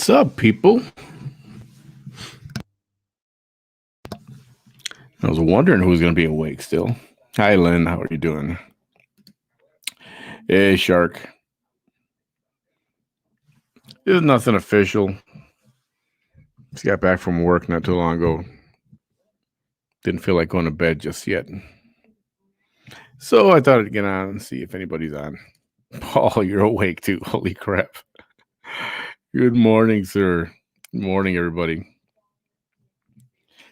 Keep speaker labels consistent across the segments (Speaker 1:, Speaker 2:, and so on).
Speaker 1: What's up, people? I was wondering who's going to be awake still. Hi, Lynn. How are you doing? Hey, Shark. There's nothing official. Just got back from work not too long ago. Didn't feel like going to bed just yet. So I thought I'd get on and see if anybody's on. Paul, you're awake too. Holy crap. Good morning, sir. Good morning, everybody.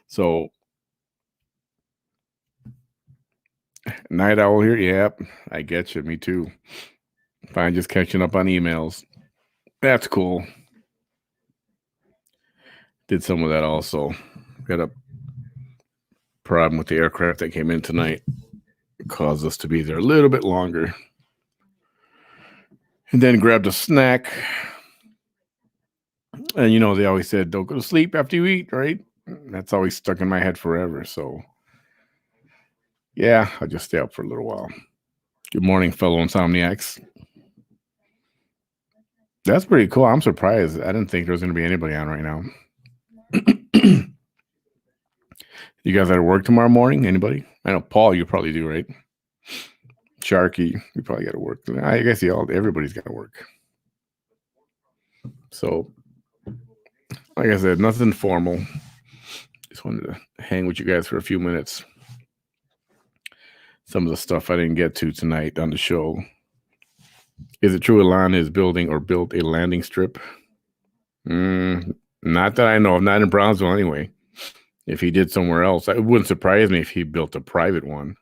Speaker 1: So, night owl here? Yep, I get you. Me too. Fine, just catching up on emails. That's cool. Did some of that also. Got a problem with the aircraft that came in tonight. It caused us to be there a little bit longer. And then grabbed a snack. And you know, they always said, don't go to sleep after you eat, right? That's always stuck in my head forever. So, yeah, I'll just stay up for a little while. Good morning, fellow insomniacs. That's pretty cool. I'm surprised. I didn't think there was going to be anybody on right now. You guys at work tomorrow morning? Anybody? I know, Paul, you probably do, right? Sharky, you probably got to work. I guess everybody's got to work. So, like I said, nothing formal. Just wanted to hang with you guys for a few minutes. Some of the stuff I didn't get to tonight on the show. Is it true Elon is building or built a landing strip? Not that I know of. Not in Brownsville anyway. If he did somewhere else, it wouldn't surprise me if he built a private one.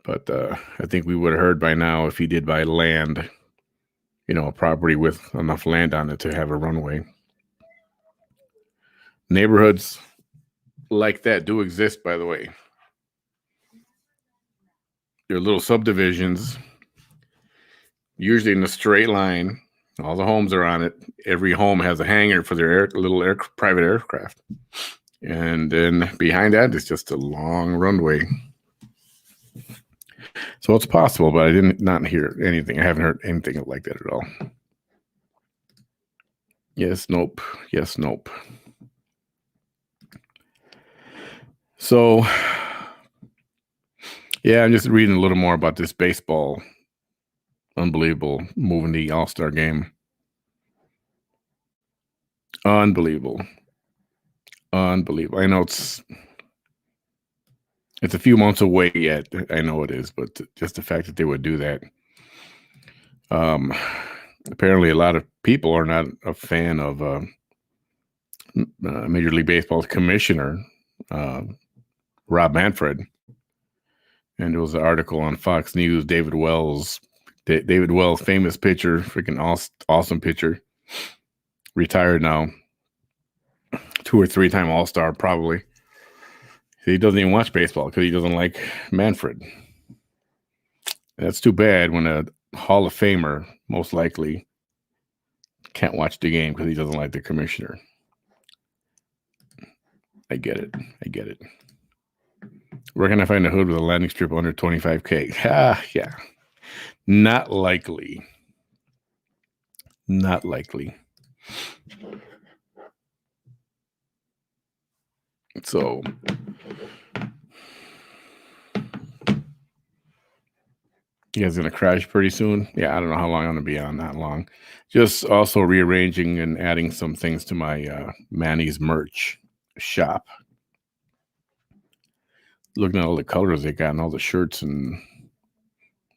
Speaker 1: But I think we would have heard by now if he did buy land, a property with enough land on it to have a runway. Neighborhoods like that do exist, by the way. They're little subdivisions, usually in a straight line. All the homes are on it. Every home has a hangar for their private aircraft. And then behind that is just a long runway. So it's possible, but I did not hear anything. I haven't heard anything like that at all. Yes, nope. Yes, nope. So, yeah, I'm just reading a little more about this baseball. Unbelievable. Moving the All-Star game. Unbelievable. I know it's a few months away yet. I know it is, but just the fact that they would do that. Apparently, a lot of people are not a fan of Major League Baseball's commissioner, Rob Manfred. And there was an article on Fox News, David Wells, famous pitcher, freaking awesome pitcher, retired now, 2 or 3 time All-Star probably. He doesn't even watch baseball because he doesn't like Manfred. That's too bad when a Hall of Famer, most likely, can't watch the game because he doesn't like the commissioner. I get it. Where can I find a hood with a landing strip under 25K? Yeah. Not likely. So, you guys gonna crash pretty soon? Yeah, I don't know how long I'm gonna be on. Not long. Just also rearranging and adding some things to my Manny's merch shop. Looking at all the colors they got and all the shirts, and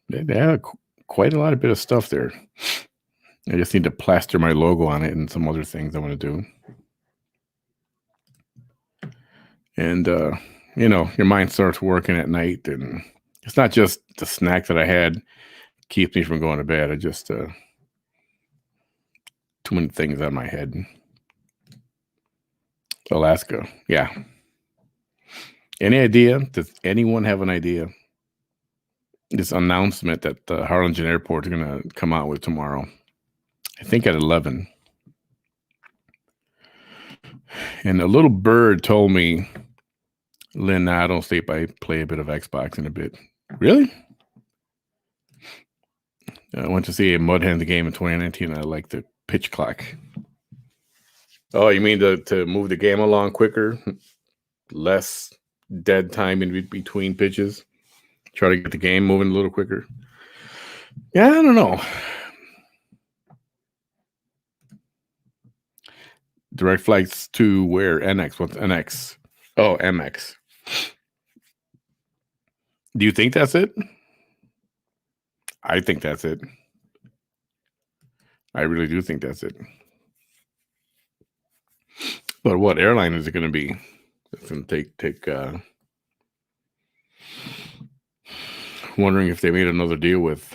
Speaker 1: they have quite a lot of stuff there. I just need to plaster my logo on it and some other things I want to do. And your mind starts working at night, and it's not just the snack that I had keeps me from going to bed. I just too many things on my head. Alaska, yeah. Any idea? Does anyone have an idea? This announcement that the Harlingen Airport is going to come out with tomorrow. I think at 11. And a little bird told me, Lynn, I don't sleep. I play a bit of Xbox in a bit. Really? I went to see a Mud Hens game in 2019. I liked the pitch clock. Oh, you mean to move the game along quicker, less dead time in between pitches? Try to get the game moving a little quicker. Yeah, I don't know. Direct flights to where? NX. What's NX? Oh, MX. Do you think that's it? I think that's it. I really do think that's it. But what airline is it going to be? It's going to take. Wondering if they made another deal with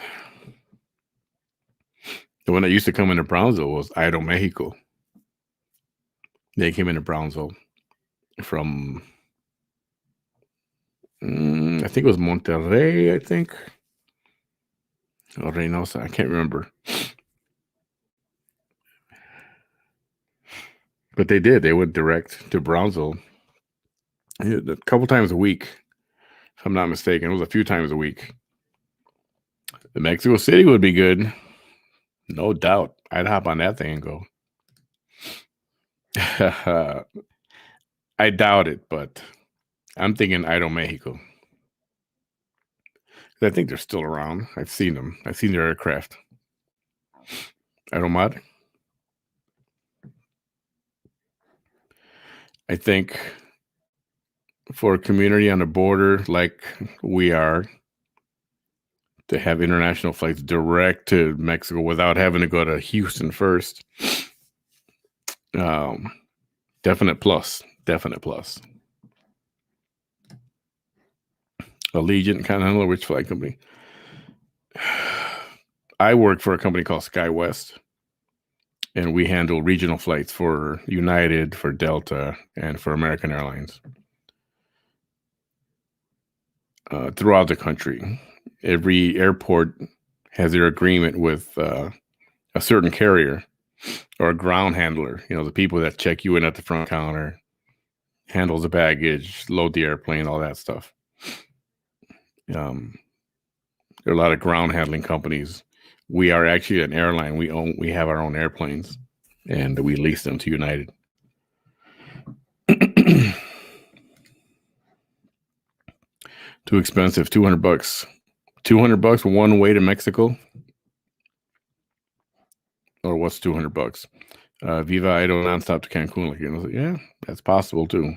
Speaker 1: the one that used to come into Brownsville was Mexico. They came into Brownsville from, I think it was Monterrey, I think. Or Reynosa, I can't remember. But they did. They went direct to Brownsville a couple times a week, if I'm not mistaken. It was a few times a week. The Mexico City would be good. No doubt. I'd hop on that thing and go. I doubt it, but I'm thinking Mexico. I think they're still around. I've seen them. I've seen their aircraft. Aeromar. I think for a community on the border like we are, to have international flights direct to Mexico without having to go to Houston first, definite plus. Definite plus. Allegiant, Continental, which flight company? I work for a company called SkyWest, and we handle regional flights for United, for Delta, and for American Airlines throughout the country. Every airport has their agreement with a certain carrier or a ground handler. You know, the people that check you in at the front counter, handles the baggage, load the airplane, all that stuff. There are a lot of ground handling companies. We are actually an airline. We have our own airplanes, and we lease them to United. Too expensive. $200. $200 one way to Mexico. Or what's $200? Viva Aero nonstop to Cancun. Like, you know, yeah, that's possible too.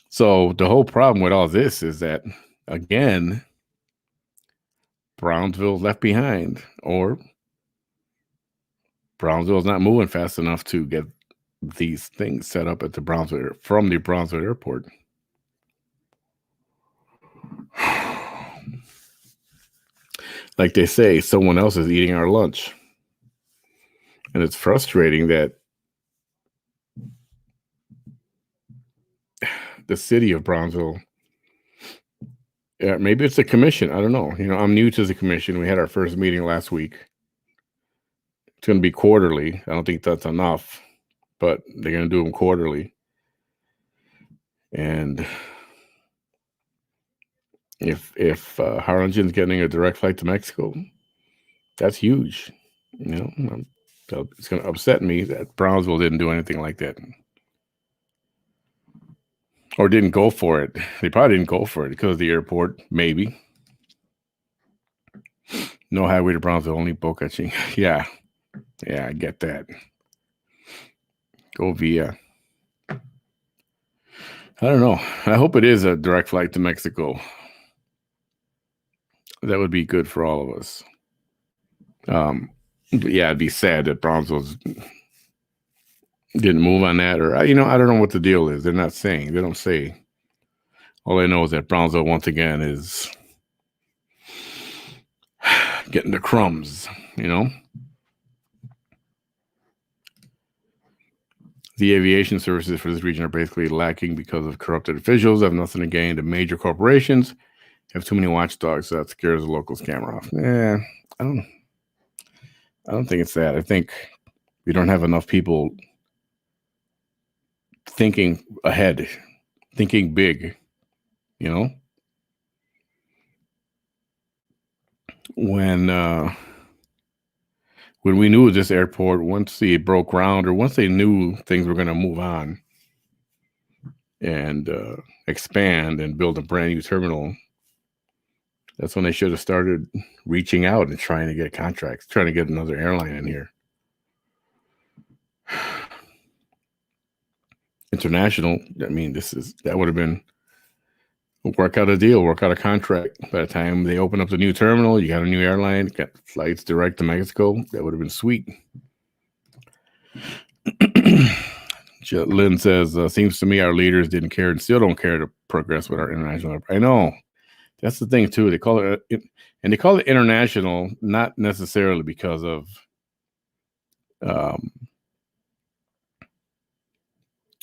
Speaker 1: So the whole problem with all this is that, again, Brownsville left behind, or Brownsville's not moving fast enough to get these things set up at the Brownsville from the Brownsville airport. Like they say, someone else is eating our lunch. And it's frustrating that the city of Brownsville, maybe it's a commission. I don't know. You know, I'm new to the commission. We had our first meeting last week. It's going to be quarterly. I don't think that's enough, but they're going to do them quarterly. And if Harlingen's getting a direct flight to Mexico, that's huge. You know, it's going to upset me that Brownsville didn't do anything like that, or didn't go for it. They probably didn't go for it because of the airport. Maybe. No highway to Brownsville, only Boca Chica. Yeah, I get that. Go via. I don't know. I hope it is a direct flight to Mexico. That would be good for all of us. But yeah, it'd be sad that Brownsville didn't move on that, or I don't know what the deal is. They're not saying. They don't say. All I know is that Brownsville once again is getting the crumbs. You know. The aviation services for this region are basically lacking because of corrupted officials, have nothing to gain. The major corporations have too many watchdogs, so that scares the local scammer off. I don't think it's that. I think we don't have enough people thinking ahead, thinking big, you know? When when we knew this airport, once they broke ground or once they knew things were going to move on and expand and build a brand new terminal, that's when they should have started reaching out and trying to get contracts, trying to get another airline in here. International, I mean, that would have been work out a deal, work out a contract. By the time they open up the new terminal, you got a new airline, got flights direct to Mexico. That would have been sweet. Lynn says, seems to me our leaders didn't care and still don't care to progress with our international. I know. That's the thing, too. They call it, and they call it international, not necessarily because of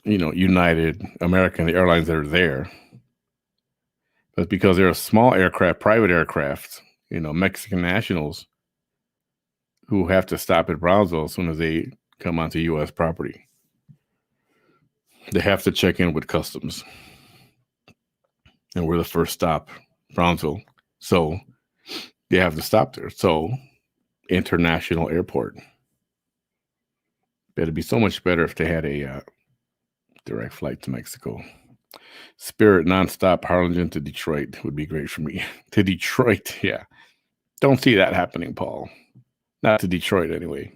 Speaker 1: United, American, the airlines that are there. But because they're a small aircraft, private aircraft, Mexican nationals who have to stop at Brownsville as soon as they come onto U.S. property. They have to check in with customs. And we're the first stop, Brownsville. So they have to stop there. So international airport. It'd be so much better if they had a direct flight to Mexico. Spirit nonstop Harlingen to Detroit would be great for me. To Detroit, yeah. Don't see that happening, Paul. Not to Detroit, anyway.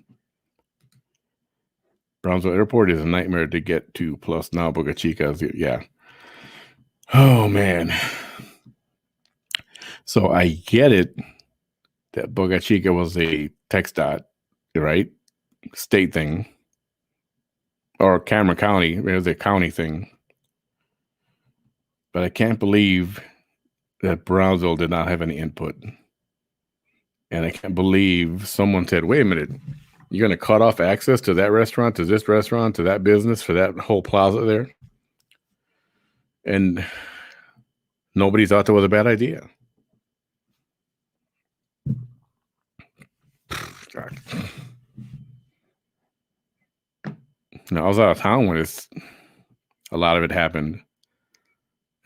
Speaker 1: Brownsville Airport is a nightmare to get to, plus now Boca Chica. Yeah. Oh, man. So I get it that Boca Chica was a TxDOT, right? State thing. Or Cameron County. It was a county thing. But I can't believe that Brownsville did not have any input. And I can't believe someone said, wait a minute, you're going to cut off access to that restaurant, to this restaurant, to that business, for that whole plaza there? And nobody thought that was a bad idea. God. Now, I was out of town when a lot of it happened.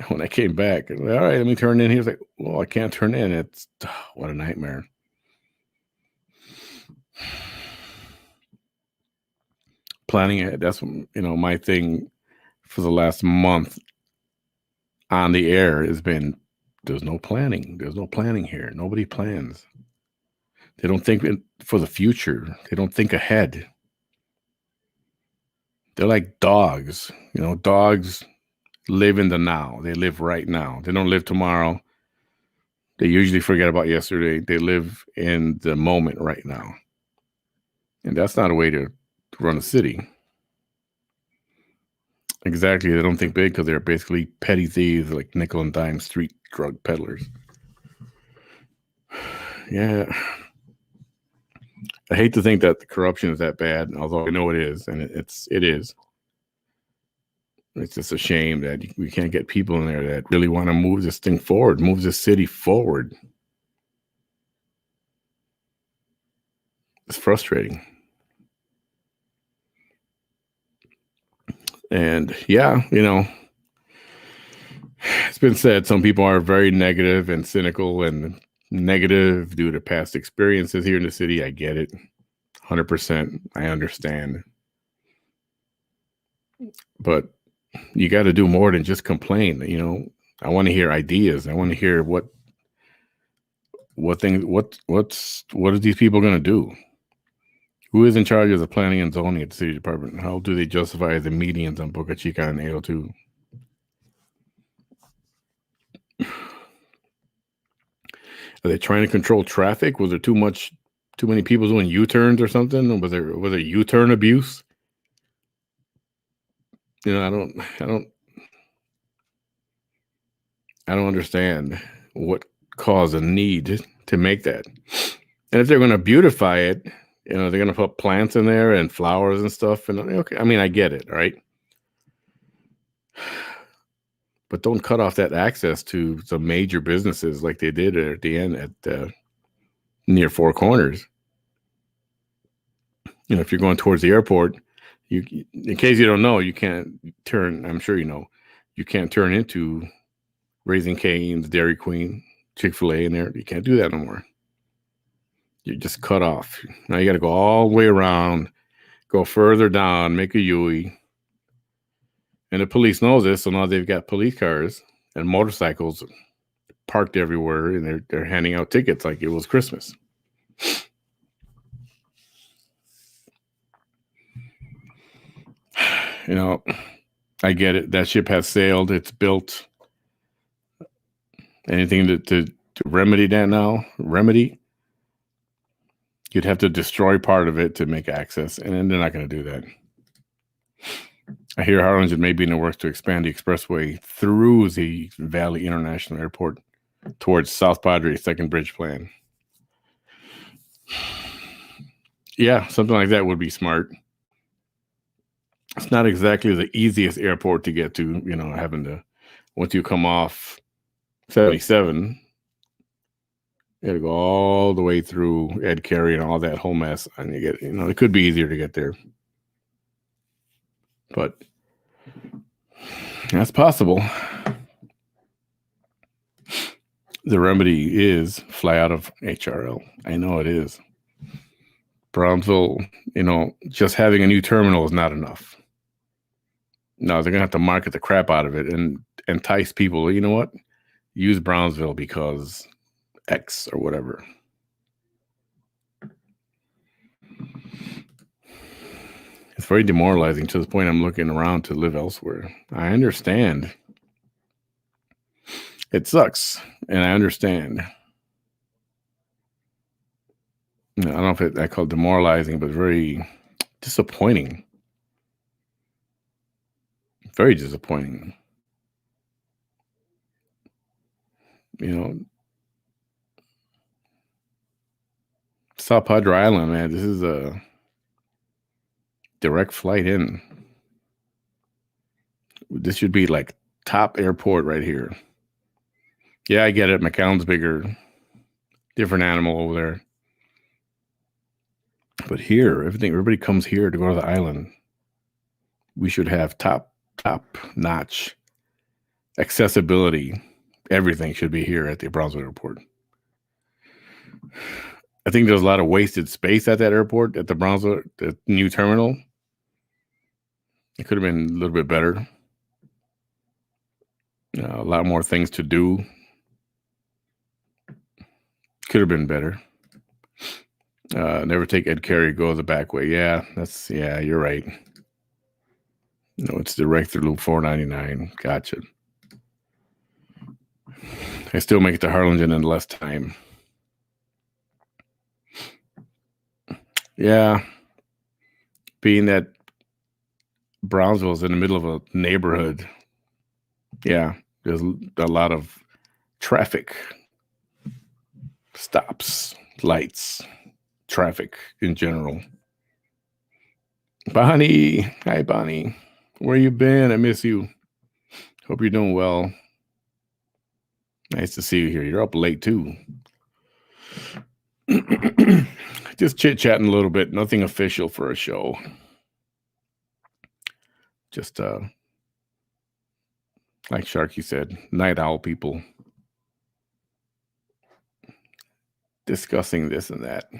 Speaker 1: When I came back, all right, let me turn in. He was like, well, I can't turn in. What a nightmare. Planning it, that's my thing for the last month on the air has been, there's no planning. There's no planning here. Nobody plans. They don't think for the future. They don't think ahead. They're like dogs. Dogs live in the now. They live right now. They don't live tomorrow. They usually forget about yesterday. They live in the moment right now. And that's not a way to run a city. Exactly. They don't think big because they're basically petty thieves, like nickel and dime street drug peddlers. Yeah. I hate to think that the corruption is that bad, although I know it is, and it is. It's just a shame that we can't get people in there that really want to move this thing forward, move this city forward. It's frustrating. And yeah, it's been said some people are very negative and cynical and negative due to past experiences here in the city. I get it. 100%. I understand. But you got to do more than just complain. I want to hear ideas. I want to hear what are these people going to do? Who is in charge of the planning and zoning at the city department? How do they justify the medians on Boca Chica and 802? Are they trying to control traffic? Was there too many people doing U-turns or something? Was there U-turn abuse? I don't understand what caused a need to make that. And if they're going to beautify it, they're going to put plants in there and flowers and stuff. And okay, I mean, I get it, right? But don't cut off that access to some major businesses like they did at the end at near Four Corners. If you're going towards the airport, in case you don't know, you can't turn. I'm sure you can't turn into Raising Cane's, Dairy Queen, Chick-fil-A in there. You can't do that no more. You're just cut off. Now you got to go all the way around, go further down, make a U-ey. And the police knows this, so now they've got police cars and motorcycles parked everywhere, and they're handing out tickets like it was Christmas. You know, I get it. That ship has sailed. It's built. Anything to remedy that now? Remedy? You'd have to destroy part of it to make access, and then they're not going to do that. I hear Harlingen may be in the works to expand the expressway through the Valley International Airport towards South Padre Second Bridge Plan. Yeah, something like that would be smart. It's not exactly the easiest airport to get to, having to, once you come off 77, you got to go all the way through Ed Carey and all that whole mess. And you get, it could be easier to get there. But that's possible. The remedy is fly out of HRL. I know it is. Brownsville, just having a new terminal is not enough. No, they're going to have to market the crap out of it and entice people. You know what? Use Brownsville because X or whatever. It's very demoralizing to the point I'm looking around to live elsewhere. I understand. It sucks, and I understand. I don't know if I call it demoralizing, but very disappointing. Very disappointing. South Padre Island, man, this is a direct flight in. This should be like top airport right here. Yeah, I get it. McAllen's bigger, different animal over there. But here, everybody comes here to go to the island. We should have top notch accessibility. Everything should be here at the Brownsville Airport. I think there's a lot of wasted space at that airport, at the Brownsville, the new terminal. It could have been a little bit better. A lot more things to do. Could have been better. Never take Ed Carey, go the back way. Yeah, you're right. No, it's direct through Loop 499. Gotcha. I still make it to Harlingen in less time. Yeah. Being that Brownsville is in the middle of a neighborhood. Yeah, there's a lot of traffic. Stops, lights, traffic in general. Bonnie. Hi, Bonnie. Where you been? I miss you. Hope you're doing well. Nice to see you here. You're up late, too. Just chit-chatting a little bit. Nothing official for a show. Just, like Sharky said, night owl people discussing this and that.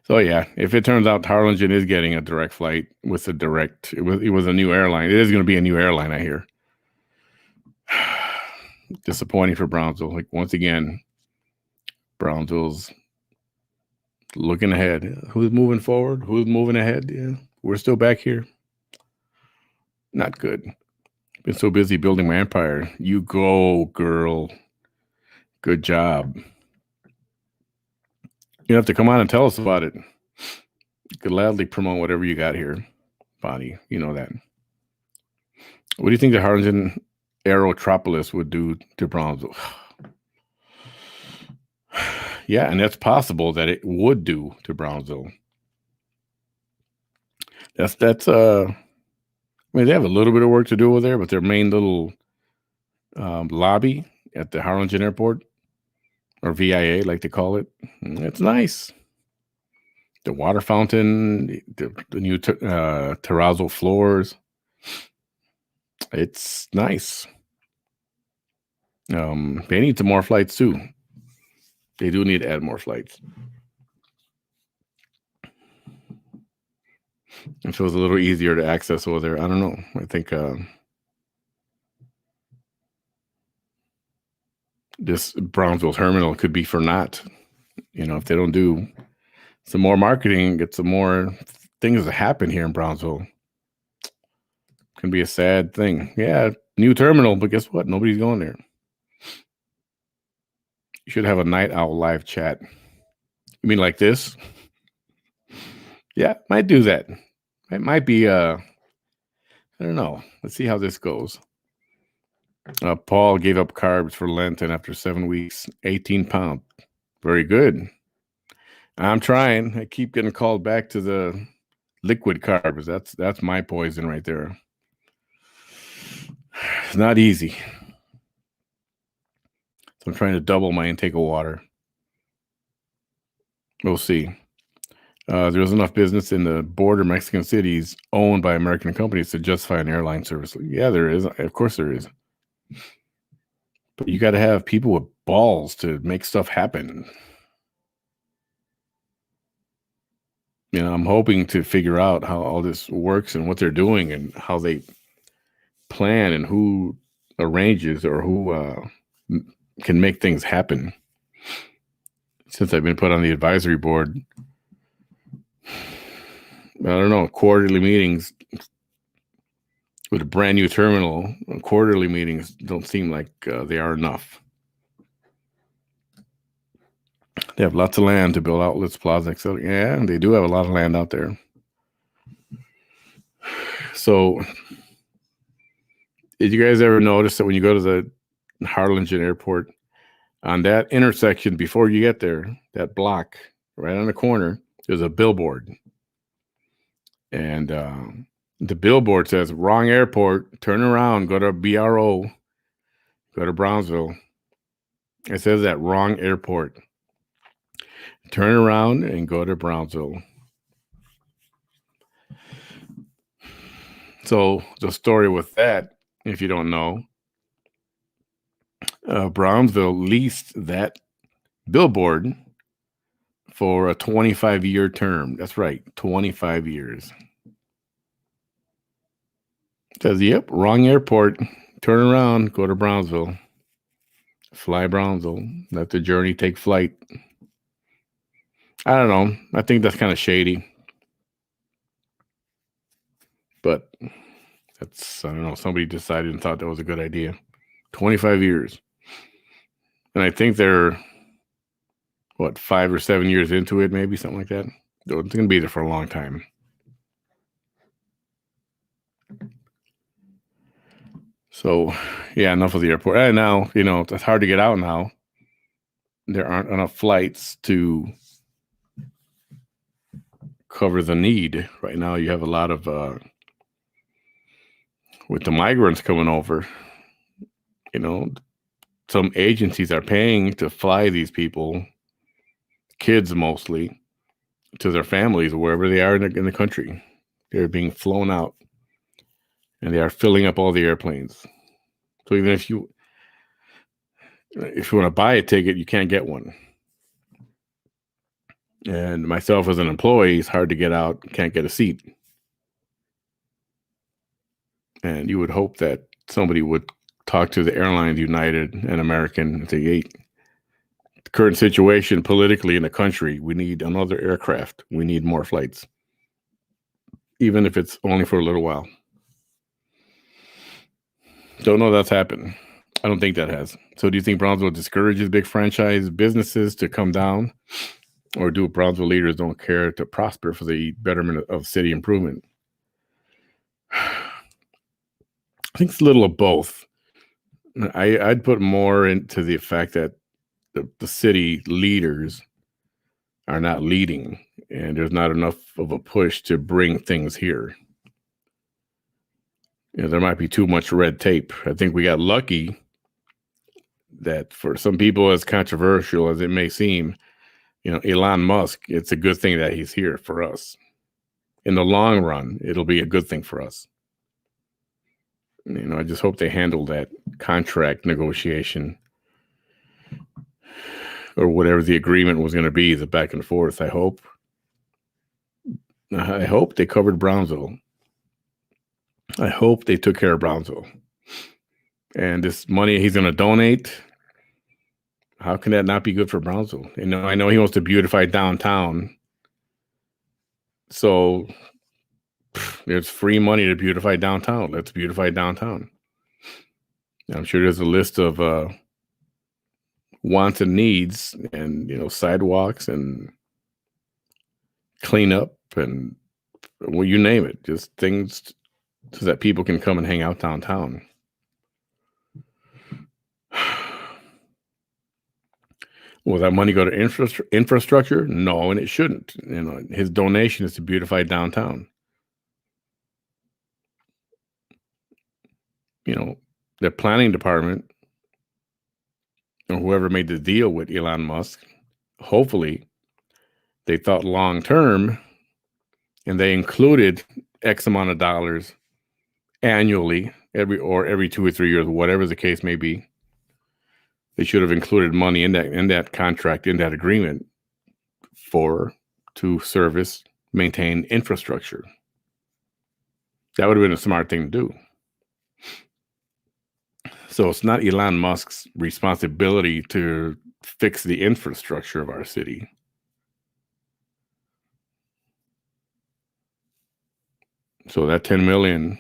Speaker 1: So yeah, if it turns out Harlingen is getting a direct flight with a direct, it was a new airline. It is going to be a new airline, I hear. Disappointing for Brownsville. Like once again, Brownsville's looking ahead. Who's moving forward? Who's moving ahead? Yeah, we're still back here. Not good. Been so busy building my empire. You go, girl. Good job. You have to come on and tell us about it. You could loudly promote whatever you got here, Bonnie. You know that. What do you think the Harlingen Aerotropolis would do to Brownsville? Yeah, and that's possible that it would do to Brownsville. That's I mean, they have a little bit of work to do over there, but their main little lobby at the Harlingen Airport, or VIA, like they call it, it's nice. The water fountain, the new terrazzo floors, it's nice. They need some more flights too. They do need to add more flights. It feels a little easier to access over there. I don't know. I think this Brownsville terminal could be for naught. If they don't do some more marketing, get some more things that happen here in Brownsville. Can be a sad thing. Yeah, new terminal, but guess what? Nobody's going there. You should have a night owl live chat. You mean like this? Yeah, might do that. It might be I don't know. Let's see how this goes. Paul gave up carbs for Lent, and after 7 weeks, 18 pounds. Very good. I'm trying. I keep getting called back to the liquid carbs. That's my poison right there. It's not easy. So I'm trying to double my intake of water. We'll see. There's enough business in the border Mexican cities owned by American companies to justify an airline service. Yeah, there is. Of course there is. But you got to have people with balls to make stuff happen. I'm hoping to figure out how all this works and what they're doing and how they plan and who arranges or who can make things happen. Since I've been put on the advisory board, I don't know, quarterly meetings with a brand new terminal, quarterly meetings don't seem like they are enough. They have lots of land to build outlets, plaza, etc. Yeah, they do have a lot of land out there. So, did you guys ever notice that when you go to the Harlingen Airport, on that intersection before you get there, that block right on the corner, there's a billboard. And the billboard says, wrong airport, turn around, go to BRO, go to Brownsville. It says that wrong airport. Turn around and go to Brownsville. So the story with that, if you don't know, Brownsville leased that billboard for a 25-year term. That's right, 25 years. It says, yep, wrong airport. Turn around, go to Brownsville. Fly Brownsville. Let the journey take flight. I don't know. I think that's kind of shady. But that's, I don't know, somebody decided and thought that was a good idea. 25 years. And I think they're, 5 or 7 years into it, maybe, something like that. It's going to be there for a long time. So, yeah, enough of the airport. And now, it's hard to get out now. There aren't enough flights to cover the need. Right now, you have a lot of, with the migrants coming over, some agencies are paying to fly these people, kids mostly, to their families, wherever they are in the country. They're being flown out, and they are filling up all the airplanes. So even if you want to buy a ticket, you can't get one. And myself as an employee, it's hard to get out, can't get a seat. And you would hope that somebody would talk to the airlines, United and American, and say, hey, the current situation politically in the country, we need another aircraft. We need more flights, even if it's only for a little while. Don't know that's happened. I don't think that has. So do you think Brownsville discourages big franchise businesses to come down? Or do Brownsville leaders don't care to prosper for the betterment of city improvement? I think it's a little of both. I'd put more into the fact that the city leaders are not leading, and there's not enough of a push to bring things here. There might be too much red tape. I think we got lucky that for some people, as controversial as it may seem, Elon Musk, it's a good thing that he's here for us. In the long run, it'll be a good thing for us. I just hope they handle that contract negotiation or whatever the agreement was going to be, the back and forth. I hope they covered Brownsville. I hope they took care of Brownsville. And this money he's going to donate, how can that not be good for Brownsville? I know he wants to beautify downtown. So there's free money to beautify downtown. Let's beautify downtown. I'm sure there's a list of wants and needs, and sidewalks and cleanup and you name it, just things so that people can come and hang out downtown. Will that money go to infrastructure? No, and it shouldn't. His donation is to beautify downtown. The planning department or whoever made the deal with Elon Musk, hopefully they thought long term and they included X amount of dollars annually, every 2 or 3 years, whatever the case may be. They should have included money in that contract, in that agreement, to maintain infrastructure. That would have been a smart thing to do. So it's not Elon Musk's responsibility to fix the infrastructure of our city. So that $10 million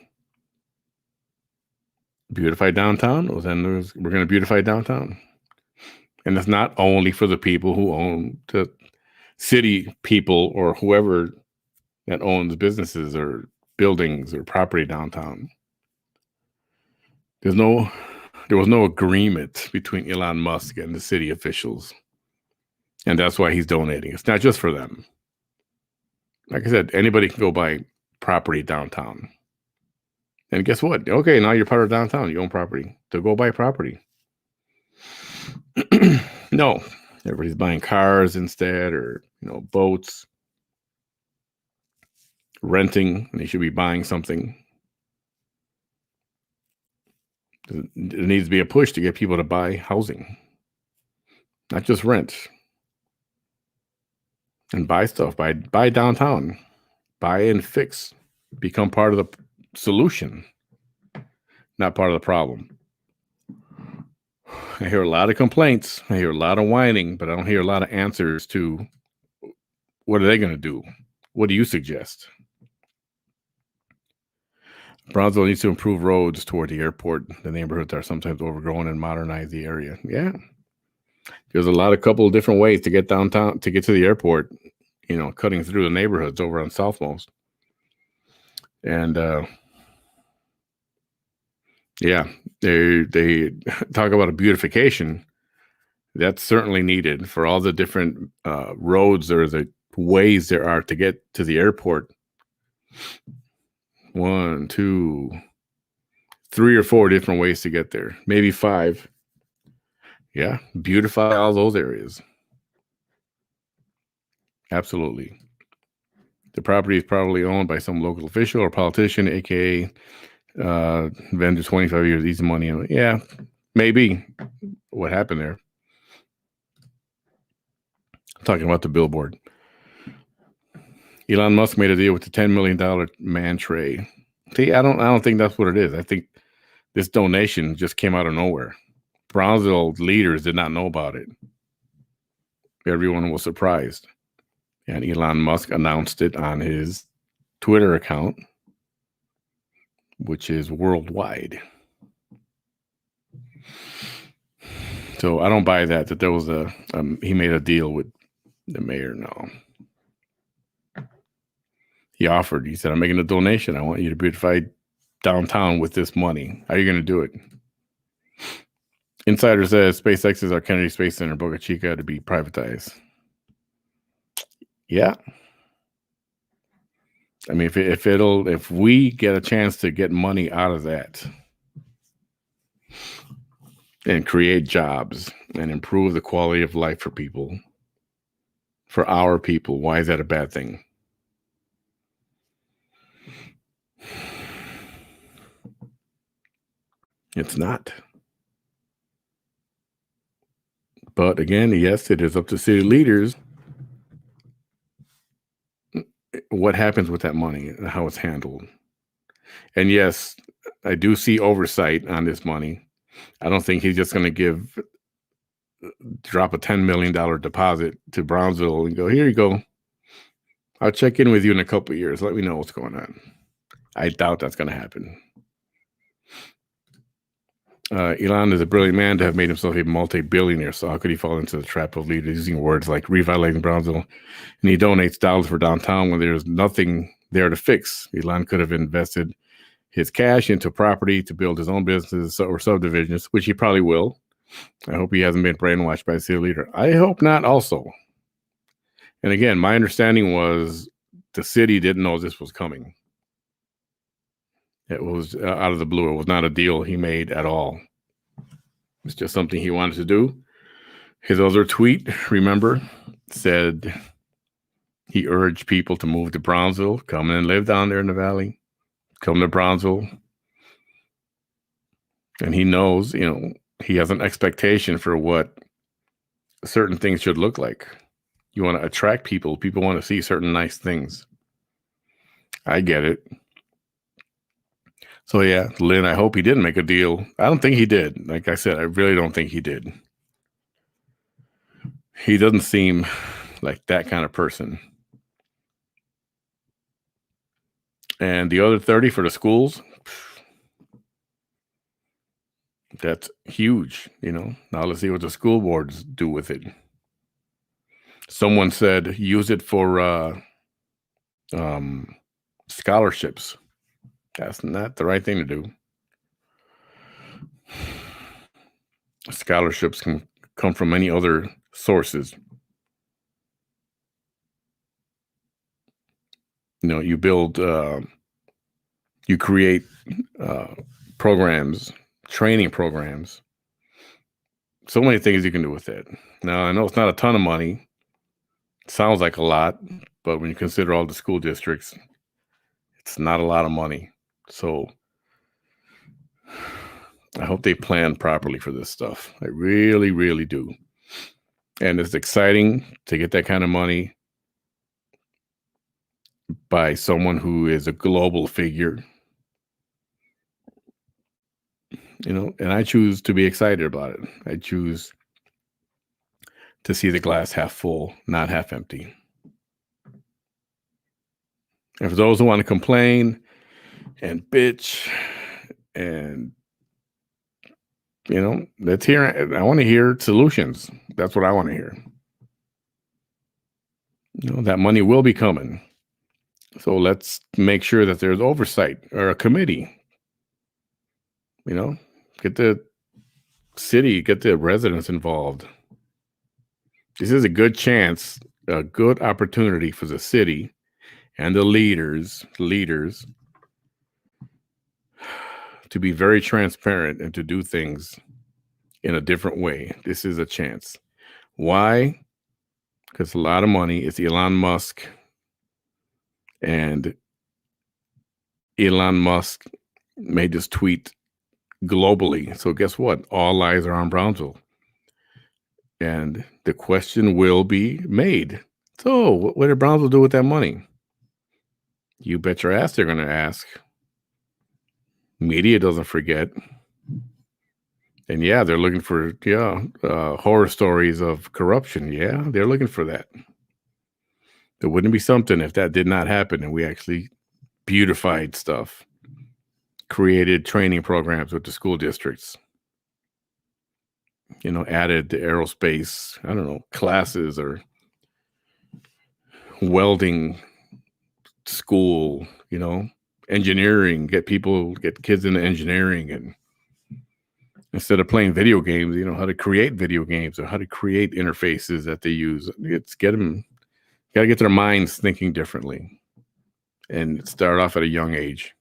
Speaker 1: beautify downtown, well, then we're going to beautify downtown. And it's not only for the people who own the city people or whoever that owns businesses or buildings or property downtown. There was no agreement between Elon Musk and the city officials. And that's why he's donating. It's not just for them. Like I said, anybody can go buy property downtown. And guess what? Okay, now you're part of downtown. You own property. So go buy property. No, everybody's buying cars instead, or boats, renting. They should be buying something. There needs to be a push to get people to buy housing, not just rent. And buy stuff. Buy downtown. Buy and fix. Become part of the solution, not part of the problem. I hear a lot of complaints. I hear a lot of whining, but I don't hear a lot of answers to what are they going to do? What do you suggest? Brownsville needs to improve roads toward the airport. The neighborhoods are sometimes overgrown, and modernize the area. Yeah. There's a couple of different ways to get downtown, to get to the airport, cutting through the neighborhoods over on Southmost. And yeah, they talk about a beautification. That's certainly needed for all the different roads or the ways there are to get to the airport. 1, 2, 3 or 4 different ways to get there, maybe 5. Yeah, beautify all those areas. Absolutely. The property is probably owned by some local official or politician, aka vendor, 25 years, easy money. Yeah, maybe what happened there. I'm talking about the billboard. Elon Musk made a deal with the $10 million man tray. See, I don't think that's what it is. I think this donation just came out of nowhere. Brownsville leaders did not know about it. Everyone was surprised. And Elon Musk announced it on his Twitter account, which is worldwide. So I don't buy that there was he made a deal with the mayor. No. He said, I'm making a donation. I want you to beautify downtown with this money. How are you going to do it? Insider says SpaceX is our Kennedy Space Center, Boca Chica, to be privatized. Yeah. I mean, if we get a chance to get money out of that and create jobs and improve the quality of life for people, for our people, why is that a bad thing? It's not. But again, yes, it is up to city leaders what happens with that money and how it's handled. And yes, I do see oversight on this money. I don't think he's just going to drop a $10 million deposit to Brownsville and go, here you go. I'll check in with you in a couple of years. Let me know what's going on. I doubt that's going to happen. Elon is a brilliant man to have made himself a multi-billionaire. So how could he fall into the trap of leaders using words like revitalizing Brownsville? And he donates dollars for downtown when there's nothing there to fix. Elon could have invested his cash into property to build his own business or subdivisions, which he probably will. I hope he hasn't been brainwashed by a city leader. I hope not also. And again, my understanding was the city didn't know this was coming. It was out of the blue. It was not a deal he made at all. It's just something he wanted to do. His other tweet, remember, said he urged people to move to Brownsville, come and live down there in the valley, come to Brownsville. And he knows, he has an expectation for what certain things should look like. You want to attract people. People want to see certain nice things. I get it. So yeah, Lynn, I hope he didn't make a deal. I don't think he did. Like I said, I really don't think he did. He doesn't seem like that kind of person. And the other 30 for the schools, that's huge, Now let's see what the school boards do with it. Someone said use it for scholarships. That's not the right thing to do. Scholarships can come from many other sources. You build, you create programs, training programs. So many things you can do with it. Now, I know it's not a ton of money. It sounds like a lot, but when you consider all the school districts, it's not a lot of money. So I hope they plan properly for this stuff. I really, really do. And it's exciting to get that kind of money by someone who is a global figure. And I choose to be excited about it. I choose to see the glass half full, not half empty. And for those who want to complain and bitch and, let's hear, I want to hear solutions. That's what I want to hear. That money will be coming. So let's make sure that there's oversight or a committee. Get the city, get the residents involved. This is a good chance, a good opportunity for the city and the leaders to be very transparent and to do things in a different way. This is a chance. Why? Because a lot of money. It's Elon Musk. And Elon Musk made this tweet globally. So guess what? All eyes are on Brownsville. And the question will be made. So what did Brownsville do with that money? You bet your ass they're going to ask. Media doesn't forget. And yeah, they're looking for horror stories of corruption. Yeah, they're looking for that. There wouldn't be something if that did not happen and we actually beautified stuff, created training programs with the school districts, added the aerospace, I don't know, classes or welding school, engineering, get kids into engineering, and instead of playing video games, how to create video games or how to create interfaces that they use. It's got to get their minds thinking differently and start off at a young age.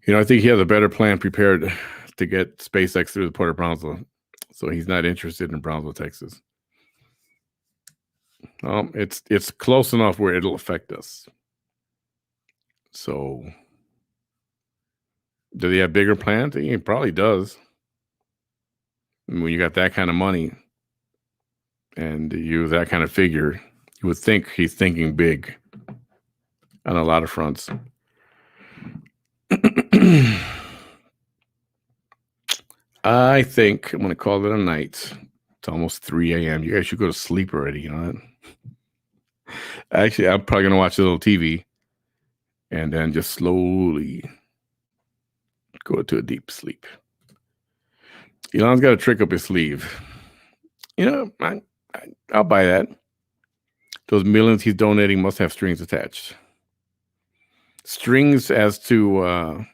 Speaker 1: I think he has a better plan prepared to get SpaceX through the port of Brownsville. So he's not interested in Brownsville, Texas. It's close enough where it'll affect us. So does he have bigger plans? He probably does. when you got that kind of money and you that kind of figure, you would think he's thinking big on a lot of fronts. I think I'm going to call it a night. It's almost 3 a.m. You guys should go to sleep already, you know that? Actually, I'm probably going to watch a little TV and then just slowly go to a deep sleep. Elon's got a trick up his sleeve. I'll buy that. Those millions he's donating must have strings attached. Strings as to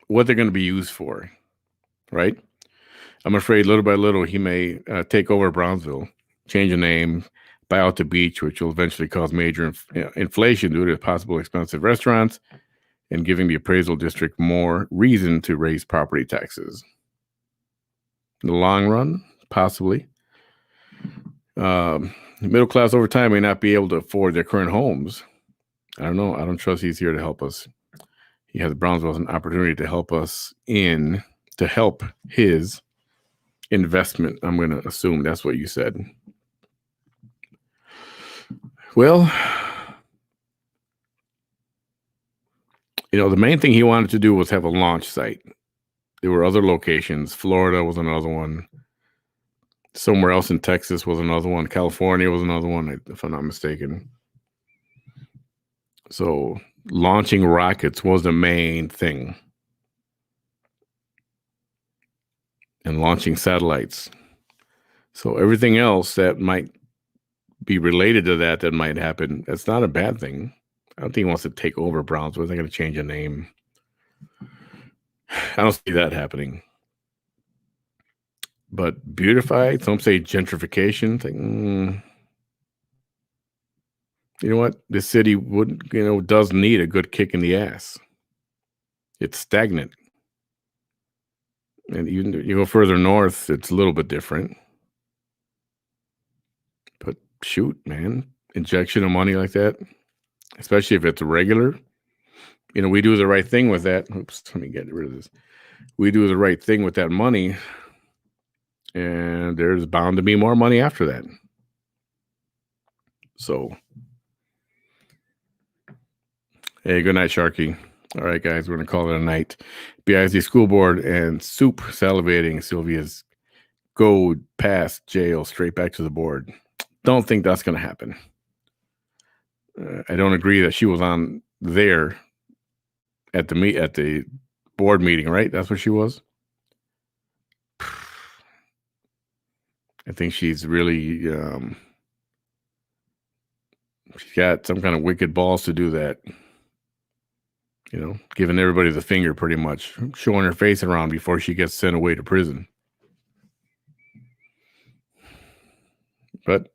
Speaker 1: what they're going to be used for, right? I'm afraid little by little he may take over Brownsville, change the name, buy out the beach, which will eventually cause major inflation due to possible expensive restaurants and giving the appraisal district more reason to raise property taxes. In the long run, possibly. Middle class over time may not be able to afford their current homes. I don't know. I don't trust he's here to help us. He has Brownsville as an opportunity to help us to help his investment. I'm going to assume that's what you said. Well, the main thing he wanted to do was have a launch site. There were other locations. Florida was another one. Somewhere else in Texas was another one. California was another one, if I'm not mistaken. So launching rockets was the main thing. And launching satellites. So everything else that might be related to that might happen, that's not a bad thing. I don't think he wants to take over Brownsville. They're going to change the name. I don't see that happening. But beautify, some say gentrification. You know what? This city does need a good kick in the ass. It's stagnant. And even you go further north, it's a little bit different. But shoot, man, injection of money like that, especially if it's regular, we do the right thing with that. Oops, let me get rid of this. We do the right thing with that money, and there's bound to be more money after that. So, hey, good night, Sharky. All right, guys, we're going to call it a night. BISD School Board and soup salivating Sylvia's go past jail straight back to the board. Don't think that's going to happen. I don't agree that she was on there at the board meeting, right? That's where she was. I think she's really she's got some kind of wicked balls to do that. Giving everybody the finger, pretty much showing her face around before she gets sent away to prison. But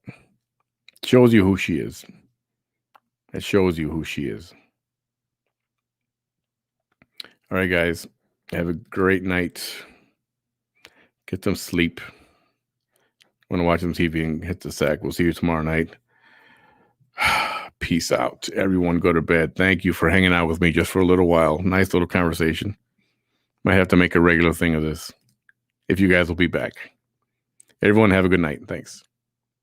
Speaker 1: shows you who she is. It shows you who she is. All right, guys. Have a great night. Get some sleep. Want to watch some TV and hit the sack. We'll see you tomorrow night. Peace out. Everyone go to bed. Thank you for hanging out with me just for a little while. Nice little conversation. Might have to make a regular thing of this if you guys will be back. Everyone have a good night. Thanks.